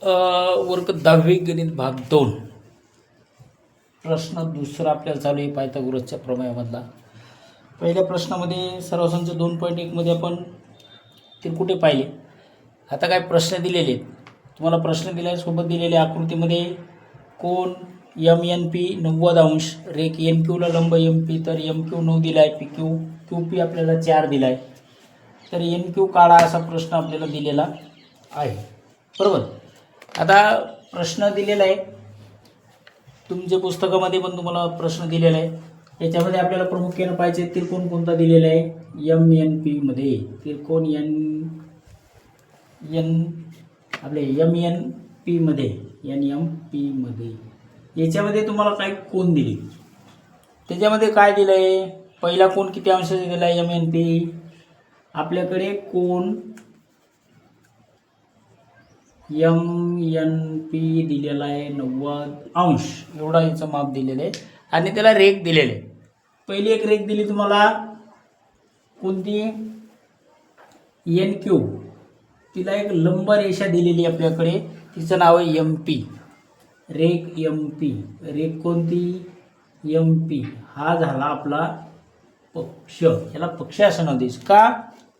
वर्ग 10वी गणित भाग 2 प्रश्न दुसरा आपल्याला चालू आहे पायथागोरसच्या प्रमेयामधला. पहिल्या प्रश्नामध्ये सर्वसंच 2.1 मध्ये आपण त्रिकुटे पाहिले. आता काय प्रश्न दिलेले आहेत तुम्हाला. प्रश्न दिल्यासोबत दिलेल्या आकृतीमध्ये कोण एम एन पी 90 अंश, रेख एन क्यूला लंब एम पी, तर एम क्यू 9 दिला आहे, पी क्यू क्यू पी आपल्याला 4 दिला आहे, तर एन क्यू काढा असा प्रश्न आपल्याला दिलेला आहे. बरोबर. आता प्रश्न दिलेला आहे तुमच्या पुस्तकामध्ये पण तुम्हाला प्रश्न दिलेला आहे. याच्यामध्ये आपल्याला प्रामुख्याने पाहिजे त्रिकोण कोणता दिलेला आहे एम एन पी मध्ये. त्रिकोण एन आपले एम एन पी मध्ये एन एम पी मध्ये याच्यामध्ये तुम्हाला काय कोण दिले, त्याच्यामध्ये काय दिलं आहे. पहिला कोण किती अंशाचा दिला आहे एम एन पी. आपल्याकडे कोण एम एन पी दिलेला आहे 90 अंश एवढा याचं माप दिलेलं आहे आणि त्याला रेख दिलेले आहे. पहिली एक रेख दिली तुम्हाला कोणती एन क्यू, तिला एक लंब रेषा दिलेली आपल्याकडे, तिचं नाव आहे एम पी. रेख एम पी, रेख कोणती एम पी. हा झाला आपला पक्ष. याला पक्ष असं नाव द्यायचं का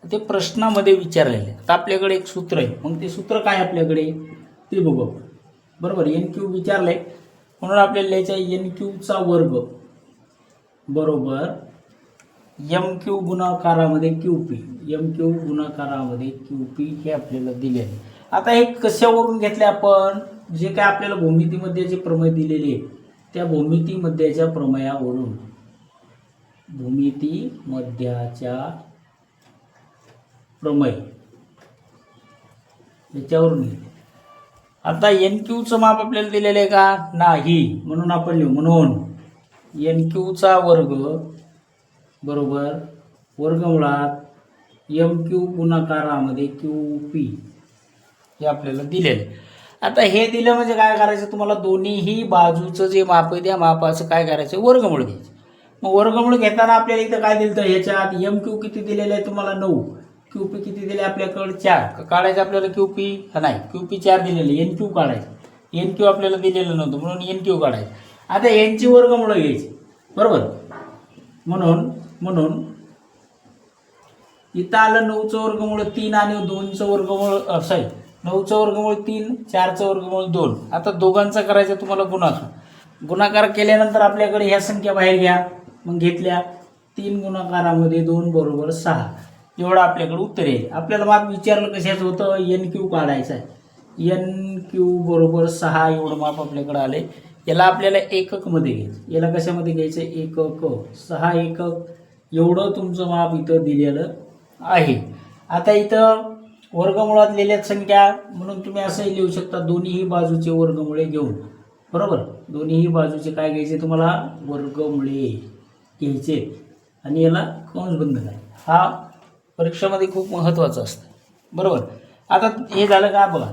ते प्रश्नामध्ये विचारलेले. आता आपल्याकडे एक सूत्र आहे, मग ते सूत्र काय आपल्याकडे ते बघू. बरोबर. एन क्यू विचारलंय म्हणून आपल्याला लिहायचं आहे एन क्यूचा वर्ग बरोबर एम क्यू गुणाकारामध्ये क्यू पी. एम क्यू गुणाकारामध्ये क्यू पी हे आपल्याला दिले आहे. आता हे कशावरून घेतले आपण, जे काय आपल्याला भूमितीमध्ये जे प्रमेय दिलेले आहे त्या भूमितीमध्याच्या प्रमेयावरून, भूमितीमध्याच्या प्रमेय याच्यावरून. आता एन क्यूचं माप आपल्याला दिलेलं आहे का नाही, म्हणून आपण लिहू म्हणून एन क्यूचा वर्ग बरोबर वर्गमुळात एम क्यू गुणाकारामध्ये क्यू पी हे आपल्याला दिलेलं आहे. आता हे दिलं म्हणजे काय करायचं तुम्हाला, दोन्हीही बाजूचं जे माप आहे त्या मापाचं काय करायचं वर्गमूळ घ्यायचं. मग वर्गमूळ घेताना आपल्याला इथं काय दिलं तर ह्याच्यात एम क्यू किती दिलेलं आहे तुम्हाला 9, क्यू पी किती दिले आपल्याकडे 4. काढायचं आपल्याला क्यू पी नाही, क्यू पी 4 दिलेले, एन क्यू काढायचं. एन क्यू आपल्याला दिलेलं नव्हतं म्हणून एन क्यू काढायचं. आता एनची वर्गमूळ घ्यायची बरोबर. म्हणून इथं आलं 9चं वर्गमूळ 3 आणि 2चं वर्गमूळ 9चं वर्गमूळ 3, 4चं वर्गमूळ 2. आता दोघांचा करायचं तुम्हाला गुणाकार केल्यानंतर आपल्याकडे ह्या संख्या बाहेर घ्या. मग घेतल्या 3 गुणाकारामध्ये 2 बरोबर 6 एवढं आपल्याकडे उत्तर येईल. आपल्याला माप विचारलं कशाचं होतं एन क्यू काढायचं आहे. एन क्यू बरोबर 6 एवढं माप आपल्याकडे आले. याला आपल्याला एककमध्ये घ्यायचं. याला कशामध्ये घ्यायचं एकक. 6 एकक एवढं तुमचं माप इथं दिलेलं आहे. आता इथं वर्गमुळात लिहिल्यात संख्या म्हणून तुम्ही असंही लिहू शकता दोन्हीही बाजूचे वर्गमुळे घेऊन. बरोबर. दोन्हीही बाजूचे काय घ्यायचे तुम्हाला वर्गमुळे घ्यायचे आणि याला कंस बंद करा. हा परीक्षेमध्ये खूप महत्त्वाचं असतं. बरोबर. आता हे झालं का बघा.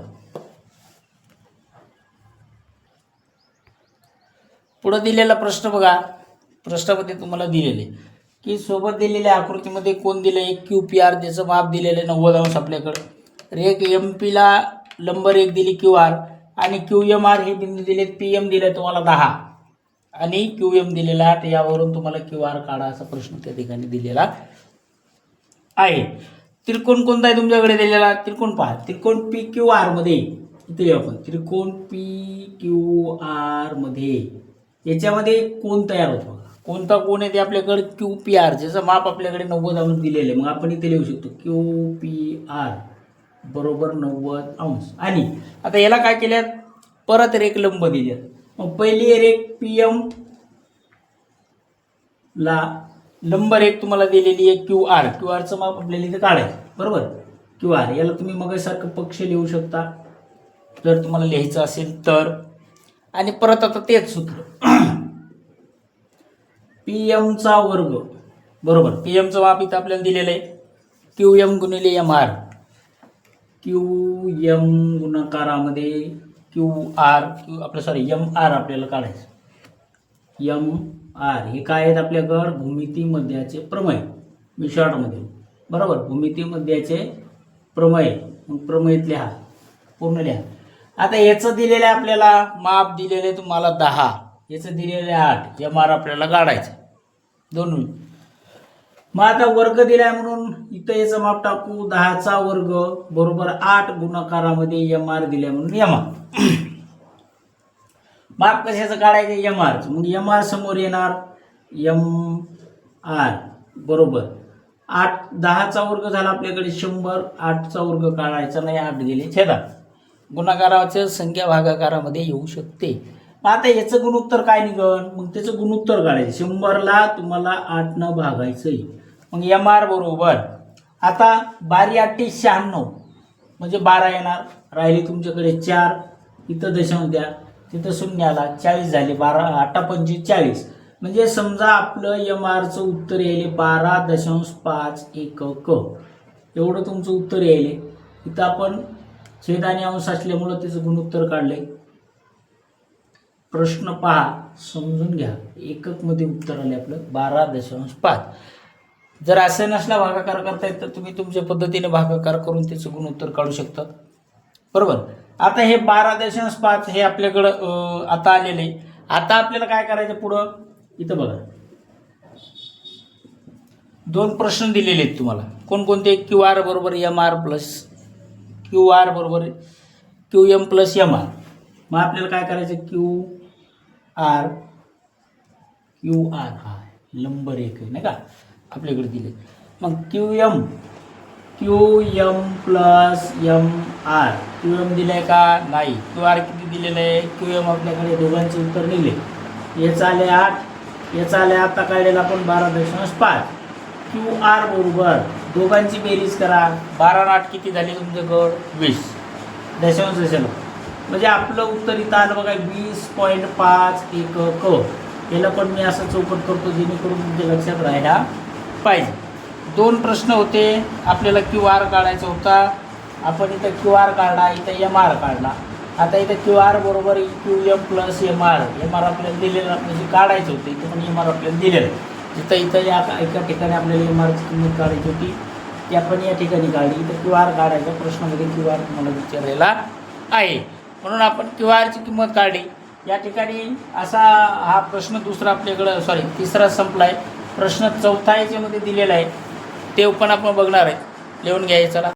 पुढे दिलेला प्रश्न बघा. प्रश्नामध्ये तुम्हाला दिलेले की सोबत दिलेल्या आकृतीमध्ये कोण दिलं एक क्यू पी आर, त्याचं माप दिलेलं 90 अंश आपल्याकडं. रेख एम पीला लंब रेख दिली क्यू आर आणि क्यू एम आर हे बिंदू दिलेत. पी एम दिले तुम्हाला 10 आणि क्यू एम दिलेला 8. यावरून तुम्हाला क्यू आर काढा असा प्रश्न त्या ठिकाणी दिलेला आहे. त्रिकोण कोणता आहे तुमच्याकडे दिलेला त्रिकोण पहा. त्रिकोण पी क्यू आर मध्ये इथे आपण त्रिकोण पी क्यू आर मध्ये याच्यामध्ये कोण तयार होतो. कोणता कोण आहे ते आपल्याकडे क्यू पी आर, ज्याचं माप आपल्याकडे 90 अंश दिलेलं आहे. मग आपण इथे लिहू शकतो क्यू पी आर बरोबर 90 अंश. आणि आता याला काय केल्यात परत रेख लंब दिल्यात. मग पहिली रेख पी एम ला लंब रेख तुम्हाला दिलेली आहे क्यू आर. क्यू आरचं माप आपल्याला इथे काढायचं. बरोबर. क्यू आर याला तुम्ही मगासारखं पक्ष लिहू शकता जर तुम्हाला लिहायचं असेल तर. आणि परत आता तेच सूत्र पी एमचा वर्ग बरोबर. पी एमचं माप इथं आपल्याला दिलेलं आहे क्यू एम गुणिले एम आर. क्यू एम गुणाकारामध्ये क्यू आर एम आर आपल्याला काढायचं. एम आर हे काय आहेत आपल्याकडं भूमितीमध्याचे प्रमेय. मी शॉर्टमध्ये बरोबर भूमितीमध्याचे प्रमेय. मग प्रमेयात लिहा पूर्ण लिहा. आता याचं दिलेलं आहे आपल्याला माप दिलेलं आहे तुम्हाला 10, याचं दिलेलं आहे 8, MR आपल्याला काढायचं दोन. मग आता वर्ग दिलाय म्हणून इथं याचं माप टाकू 10चा वर्ग बरोबर 8 गुणाकारामध्ये MR दिल्या म्हणून MR. माप कशाचं काढायचं MR. मग MR समोर येणार MR बरोबर 8. 10चा वर्ग झाला आपल्याकडे 100, 8चा वर्ग काढायचा नाही, 8 गेले छेदात. गुणाकाराचं संख्या भागाकारामध्ये येऊ शकते. मग आता याचं गुणोत्तर काय निघन, मग त्याचं गुणोत्तर काढायचं. 100ला तुम्हाला 8 भागायचंय. मग MR बरोबर आता 12×8 = 96 म्हणजे 12 येणार. राहिली तुमच्याकडे 4, इथं दशांश द्या, तिथं शून्य आला, 40 झाले. 12 8 25 40 म्हणजे समजा आपलं MRचं उत्तर येईल 12.5 एकक. एवढं तुमचं उत्तर येईल. इथं आपण छेद आणि अंश असल्यामुळं त्याचं गुणोत्तर काढलंय. प्रश्न पहा, समजून घ्या. एकक मध्ये उत्तर आले आपलं 12.5. जर असं नसला भागाकार करता येत तर तुम्ही तुमच्या पद्धतीने भागाकार करून त्याचं गुणोत्तर काढू शकतात. बरोबर. आता हे 12.5 हे आपल्याकडं आता आलेलं आहे. आता आपल्याला काय करायचं पुढं, इथं बघा 2 प्रश्न दिलेले आहेत तुम्हाला. कोणकोणते? QR बरोबर MR प्लस QR बरोबर QM प्लस MR. मग आपल्याला काय करायचं QR हा नंबर 1 आहे नाही का आपल्याकडे दिले. मग QM प्लस MR. QM दिलंय का नाही. QR किती दिलेलं आहे, QM आपल्याकडे दोघांचे उत्तर निघले. याचं आले 8, याचं आले आता काढलेला आपण 12.5. QR बरोबर दोघांची बेरीज करा. 12 आणि 8 किती झाले तुमच्याकडं 20 दशांश दशांश. म्हणजे आपलं उत्तर इथं आलं बघा 20.5 एकक. याला पण मी असं चौकट करतो जेणेकरून तुमच्या लक्षात राहायला पाहिजे. 2 प्रश्न होते आपल्याला. QR काढायचा होता, आपण इथं QR काढला, इथं MR काढला. आता इथं QR बरोबर QM प्लस MR. MR आपल्याला दिलेलं म्हणजे काढायचं होतं, इथं पण MR आपल्याला दिलेलं. इथं या एका ठिकाणी आपल्याला MRची किंमत काढायची होती, ती आपण या ठिकाणी काढली. इथं QR काढायचा प्रश्नामध्ये QR तुम्हाला विचारलेला आहे म्हणून आपण QRची किंमत काढली. या ठिकाणी असा हा प्रश्न दुसरा आपल्याकडं तिसरा संपलाय. प्रश्न चौथा याच्यामध्ये दिलेला आहे, ते पण आपण बघणार आहे. लिहून घ्यायचं.